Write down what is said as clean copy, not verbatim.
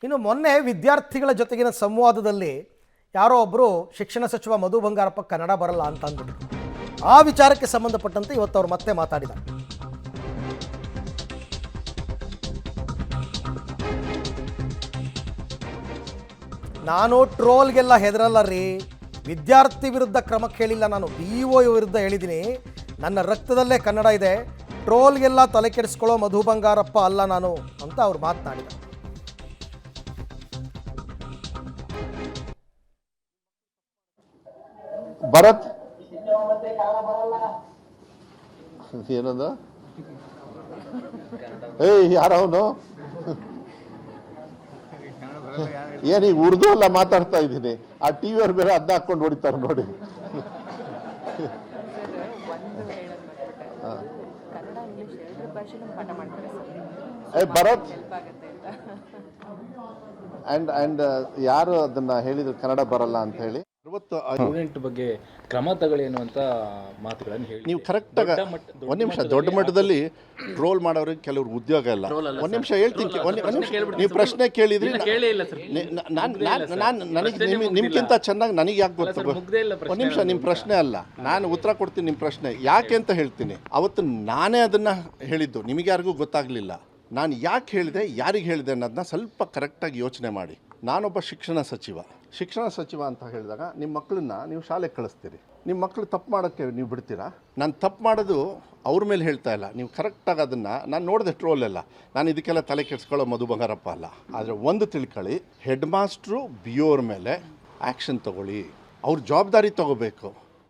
ಇನ್ನು ಮೊನ್ನೆ ವಿದ್ಯಾರ್ಥಿಗಳ ಜೊತೆಗಿನ ಸಂವಾದದಲ್ಲಿ ಯಾರೋ ಒಬ್ಬರು ಶಿಕ್ಷಣ ಸಚಿವ ಮಧು ಬಂಗಾರಪ್ಪ ಕನ್ನಡ ಬರಲ್ಲ ಅಂತ ಅಂದ್ಬಿಟ್ರು. ಆ ವಿಚಾರಕ್ಕೆ ಸಂಬಂಧಪಟ್ಟಂತೆ ಇವತ್ತು ಅವರು ಮತ್ತೆ ಮಾತಾಡಿದ್ದಾರೆ. ನಾನು ಟ್ರೋಲ್ಗೆಲ್ಲ ಹೆದರಲ್ಲ ರೀ, ವಿದ್ಯಾರ್ಥಿ ವಿರುದ್ಧ ಕ್ರಮಕ್ಕೆ ಹೇಳಿಲ್ಲ, ನಾನು BO ವಿರುದ್ಧ ಹೇಳಿದ್ದೀನಿ. ನನ್ನ ರಕ್ತದಲ್ಲೇ ಕನ್ನಡ ಇದೆ, ಟ್ರೋಲ್ಗೆಲ್ಲ ತಲೆ ಕೆಡಿಸ್ಕೊಳ್ಳೋ ಮಧು ಬಂಗಾರಪ್ಪ ಅಲ್ಲ ನಾನು ಅಂತ ಅವ್ರು ಮಾತನಾಡಿದ್ದಾರೆ. ಭರತ್ ಏನಂದ? ಯಾರವನು? ಏನೀಗ ಉರ್ದು ಎಲ್ಲ ಮಾತಾಡ್ತಾ ಇದ್ದೀನಿ. ಆ ಟಿವಿಯವ್ರ ಬೇರೆ ಅದ್ದ ಹಾಕೊಂಡು ಹೊಡಿತಾರೆ ನೋಡಿ. ಭರತ್ ಅಂಡ್ ಯಾರು ಅದನ್ನ ಹೇಳಿದ್ರು ಕನ್ನಡ ಬರಲ್ಲ ಅಂತ ಹೇಳಿ ಸ್ಟೂಡೆಂಟ್ ಬಗ್ಗೆ ಕ್ರಮ ತಗೊಳ್ಳೇನು ಅಂತ ಮಾತುಗಳನ್ನು ಹೇಳಿ ನೀವು ಕರೆಕ್ಟಾಗಿ ಒಂದು ನಿಮಿಷ. ದೊಡ್ಡ ಮಟ್ಟದಲ್ಲಿ ಟ್ರೋಲ್ ಮಾಡೋರಿಗೆ ಕೆಲವ್ರಿಗೆ ಉದ್ಯೋಗ ಇಲ್ಲ. ಒಂದು ನಿಮಿಷ ಹೇಳ್ತೀನಿ. ನೀವು ಪ್ರಶ್ನೆ ಕೇಳಿದ್ರಿ, ನನಗೆ ನಿಮ್ಗಿಂತ ಚೆನ್ನಾಗಿ ನನಗೆ ಯಾಕೆ ಗೊತ್ತು? ಒಂದು ನಿಮಿಷ, ನಿಮ್ಮ ಪ್ರಶ್ನೆ ಅಲ್ಲ, ನಾನು ಉತ್ತರ ಕೊಡ್ತೀನಿ ನಿಮ್ಮ ಪ್ರಶ್ನೆ ಯಾಕೆ ಅಂತ ಹೇಳ್ತೀನಿ. ಅವತ್ತು ನಾನೇ ಅದನ್ನು ಹೇಳಿದ್ದು, ನಿಮಗೆ ಯಾರಿಗೂ ಗೊತ್ತಾಗಲಿಲ್ಲ. ನಾನು ಯಾಕೆ ಹೇಳಿದೆ, ಯಾರಿಗೆ ಹೇಳಿದೆ ಅನ್ನೋದನ್ನ ಸ್ವಲ್ಪ ಕರೆಕ್ಟಾಗಿ ಯೋಚನೆ ಮಾಡಿ. ನಾನೊಬ್ಬ ಶಿಕ್ಷಣ ಸಚಿವ ಅಂತ ಹೇಳಿದಾಗ ನಿಮ್ಮ ಮಕ್ಕಳನ್ನ ನೀವು ಶಾಲೆಗೆ ಕಳಿಸ್ತೀರಿ. ನಿಮ್ಮ ಮಕ್ಕಳು ತಪ್ಪು ಮಾಡೋಕ್ಕೆ ನೀವು ಬಿಡ್ತೀರಾ? ನಾನು ತಪ್ಪು ಮಾಡೋದು ಅವ್ರ ಮೇಲೆ ಹೇಳ್ತಾ ಇಲ್ಲ, ನೀವು ಕರೆಕ್ಟಾಗಿ ಅದನ್ನು ನಾನು ನೋಡಿದೆ ಟ್ರೋಲೆಲ್ಲ. ನಾನು ಇದಕ್ಕೆಲ್ಲ ತಲೆ ಕೆಡಿಸ್ಕೊಳ್ಳೋ ಮಧು ಬಂಗಾರಪ್ಪ ಅಲ್ಲ. ಆದರೆ ಒಂದು ತಿಳ್ಕೊಳ್ಳಿ, ಹೆಡ್ ಮಾಸ್ಟ್ರು BO ಅವ್ರ ಮೇಲೆ ಆ್ಯಕ್ಷನ್ ತೊಗೊಳ್ಳಿ, ಅವ್ರ ಜವಾಬ್ದಾರಿ ತೊಗೋಬೇಕು.